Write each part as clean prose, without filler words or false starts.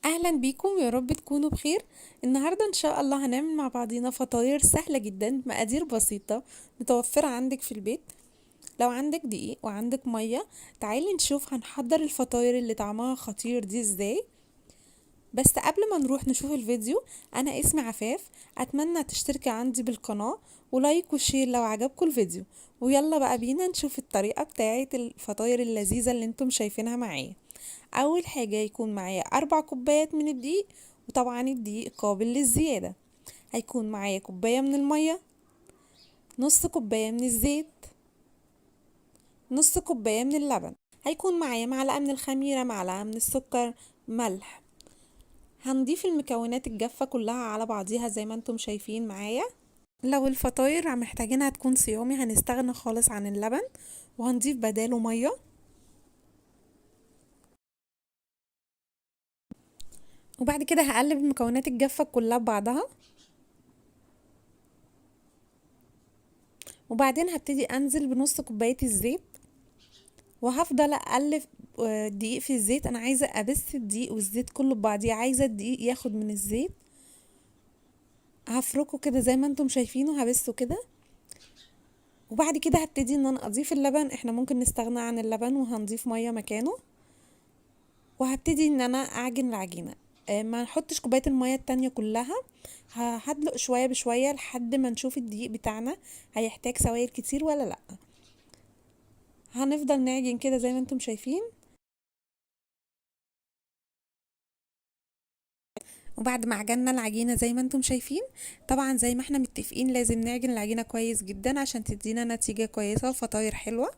اهلا بيكم، يا رب تكونوا بخير. النهارده ان شاء الله هنعمل مع بعضينا فطاير سهله جدا، مقادير بسيطه متوفره عندك في البيت. لو عندك دقيق وعندك ميه، تعالي نشوف هنحضر الفطاير اللي طعمها خطير دي ازاي. بس قبل ما نروح نشوف الفيديو، انا اسمي عفاف. اتمنى تشتركي عندي بالقناه ولايك وشير لو عجبكم الفيديو. ويلا بقى بينا نشوف الطريقه بتاعه الفطاير اللذيذه اللي انتم شايفينها معايا. اول حاجة يكون معايا 4 كوبايات من الدقيق، وطبعا الدقيق قابل للزيادة. هيكون معايا كوباية من المية، نص كوباية من الزيت، نص كوباية من اللبن. هيكون معايا معلقة من الخميرة، معلقة من السكر، ملح. هنضيف المكونات الجافة كلها على بعضيها زي ما انتم شايفين معايا. لو الفطاير محتاجينها تكون صيامي هنستغنى خالص عن اللبن، وهنضيف بداله مية. وبعد كده هقلب المكونات الجافة كلها ببعضها، وبعدين هبتدي انزل بنص كوباية الزيت، وهفضل اقلب الدقيق في الزيت. انا عايزة ابس الدقيق والزيت كله ببعضيه، عايزة الدقيق ياخد من الزيت. هفركه كده زي ما انتم شايفينه، هبسه كده. وبعد كده هبتدي ان انا اضيف اللبن. احنا ممكن نستغنى عن اللبن وهنضيف مية مكانه، وهبتدي ان انا اعجن العجينة. ما نحطش كوباية المية التانية كلها، هدلق شوية بشوية لحد ما نشوف الدقيق بتاعنا هيحتاج سوائل كتير ولا لا. هنفضل نعجن كده زي ما انتم شايفين. وبعد ما عجننا العجينة زي ما انتم شايفين، طبعا زي ما احنا متفقين لازم نعجن العجينة كويس جدا عشان تدينا نتيجة كويسة وفطاير حلوة.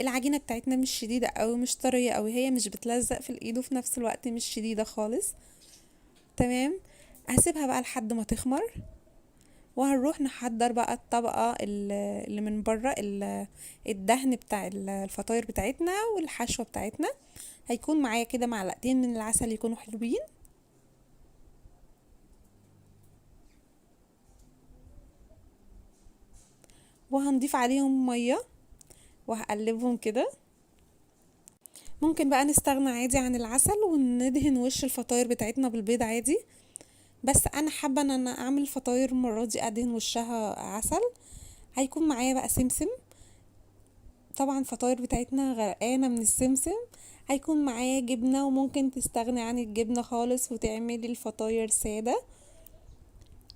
العجينة بتاعتنا مش شديدة قوي، مش طرية قوي، هي مش بتلزق في الايد وفي نفس الوقت مش شديدة خالص. تمام. هسيبها بقى لحد ما تخمر، وهنروح نحضر بقى الطبقة اللي من بره، الدهن بتاع الفطاير بتاعتنا والحشوة بتاعتنا. هيكون معايا كده معلقتين من العسل يكونوا حلوين، وهنضيف عليهم مية وهقلبهم كده. ممكن بقى نستغنى عادي عن العسل وندهن وش الفطاير بتاعتنا بالبيض عادي، بس انا حابه ان انا اعمل الفطاير المره دي ادهن وشها عسل. هيكون معايا بقى سمسم، طبعا الفطاير بتاعتنا غرقانه من السمسم. هيكون معايا جبنه، وممكن تستغني عن الجبنه خالص وتعملي الفطاير ساده.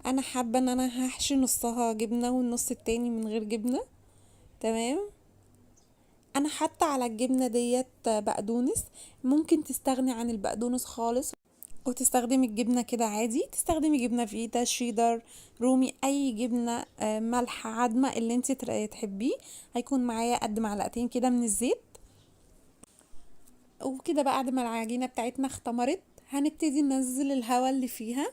انا حابه ان انا هحشي نصها جبنه والنص التاني من غير جبنه. تمام. انا حاطه على الجبنه ديت بقدونس، ممكن تستغني عن البقدونس خالص وتستخدمي الجبنه كده عادي. تستخدمي جبنه فيتا، شيدر، رومي، اي جبنه ملح، عدمه، اللي انت تحبيه. هيكون معايا قد معلقتين كده من الزيت. وكده بقى بعد ما العجينه بتاعتنا اختمرت، هنبتدي ننزل الهواء اللي فيها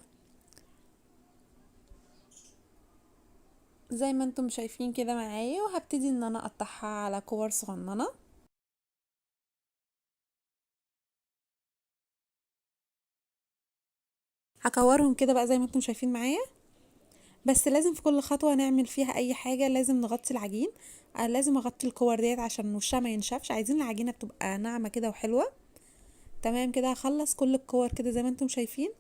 زي ما انتم شايفين كده معايا، وهبتدي ان انا اقطعها على كور صغننه. هكورهم كده بقى زي ما انتم شايفين معايا. بس لازم في كل خطوة نعمل فيها اي حاجة لازم نغطي العجين. لازم اغطي الكور ديت عشان وشها ما ينشفش، عايزين العجينة بتبقى ناعمة كده وحلوة. تمام كده هخلص كل الكور كده زي ما انتم شايفين.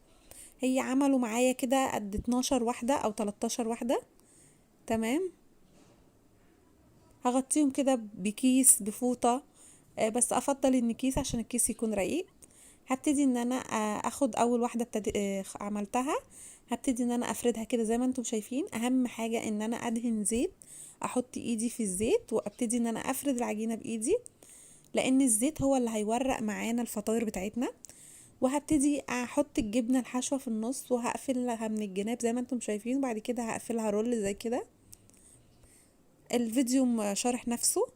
هي عملوا معايا كده قد 12 واحدة او 13 واحدة. تمام. هغطيهم كده بكيس بفوطة، بس افضل ان كيس عشان الكيس يكون رقيق. هبتدي ان انا اخد اول واحدة عملتها. هبتدي ان انا افردها كده زي ما انتم شايفين. اهم حاجة ان انا ادهن زيت، احط ايدي في الزيت وابتدي ان انا افرد العجينة بايدي، لان الزيت هو اللي هيورق معانا الفطاير بتاعتنا. وهبتدي احط الجبنة الحشوة في النص وهقفلها من الجناب زي ما انتم شايفين، وبعد كده هقفلها رول زي كده. الفيديو شارح نفسه.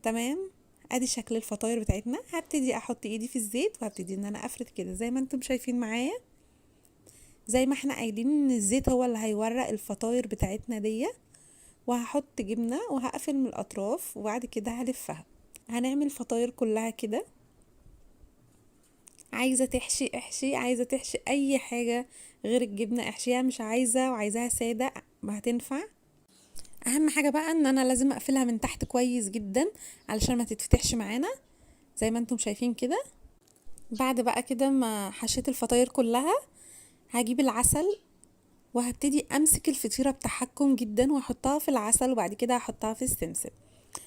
تمام. ادي شكل الفطاير بتاعتنا. هبتدي احط ايدي في الزيت وهبتدي ان انا افرد كده زي ما انتم شايفين معايا. زي ما احنا قايلين ان الزيت هو اللي هيورق الفطاير بتاعتنا دي. وهحط جبنة وهقفل من الاطراف وبعد كده هلفها. هنعمل فطاير كلها كده. عايزة تحشي احشي، عايزة تحشي اي حاجة غير الجبنة احشيها، مش عايزة وعايزاها سادة ما هتنفع. اهم حاجة بقى ان انا لازم اقفلها من تحت كويس جدا علشان ما تتفتحش معانا زي ما انتم شايفين كده. بعد بقى كده ما حشيت الفطاير كلها، هجيب العسل وهبتدي امسك الفطيرة بتحكم جدا واحطها في العسل، وبعد كده هحطها في السمسم.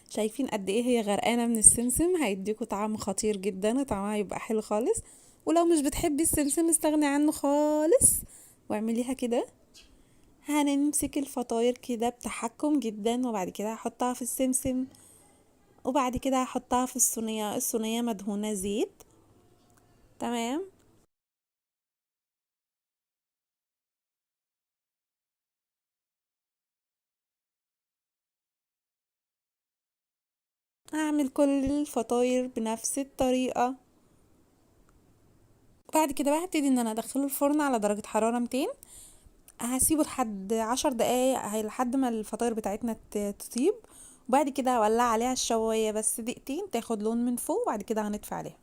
شايفين قد ايه هي غرقانة من السمسم؟ هيديكوا طعم خطير جدا وطعمها يبقى حلو خالص. ولو مش بتحبي السمسم استغني عنه خالص واعمليها كده. هنمسك الفطاير كده بتحكم جدا، وبعد كده هحطها في السمسم، وبعد كده هحطها في الصينية مدهونة زيت. تمام. هعمل كل الفطاير بنفس الطريقة. بعد كده بقى هبتدي ان انا ادخله الفرن على درجة حرارة 200. هسيبه لحد 10 دقايق لحد ما الفطاير بتاعتنا تطيب. وبعد كده هولع عليها الشواية بس دقيقتين تاخد لون من فوق، وبعد كده هنطفي عليها.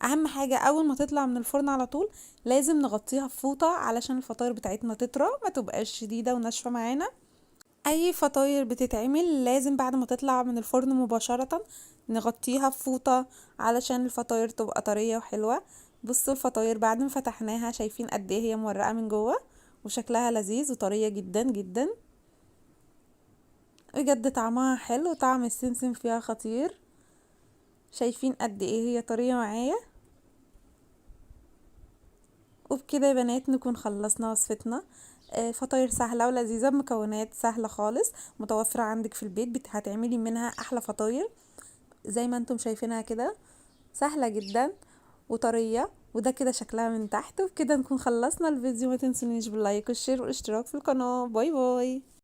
اهم حاجة اول ما تطلع من الفرن على طول لازم نغطيها بفوطة علشان الفطاير بتاعتنا تطرى ما تبقاش شديدة وناشفة معانا. اي فطاير بتتعمل لازم بعد ما تطلع من الفرن مباشرة نغطيها بفوطة علشان الفطاير تبقى طرية وحلوة. بصوا الفطاير بعد ما فتحناها شايفين قد ايه هي مورقة من جوه وشكلها لذيذ وطرية جدا جدا. بجد طعمها حلو، طعم السمسم فيها خطير. شايفين قد ايه هي طرية معايا. وبكده يا بنات نكون خلصنا وصفتنا. فطاير سهلة ولذيذة بمكونات سهلة خالص متوفرة عندك في البيت، هتعملي منها احلى فطاير زي ما انتم شايفينها كده، سهلة جدا وطرية. وده كده شكلها من تحت. وبكده نكون خلصنا الفيديو. ما تنسونيش باللايك والشير والاشتراك في القناة. باي باي.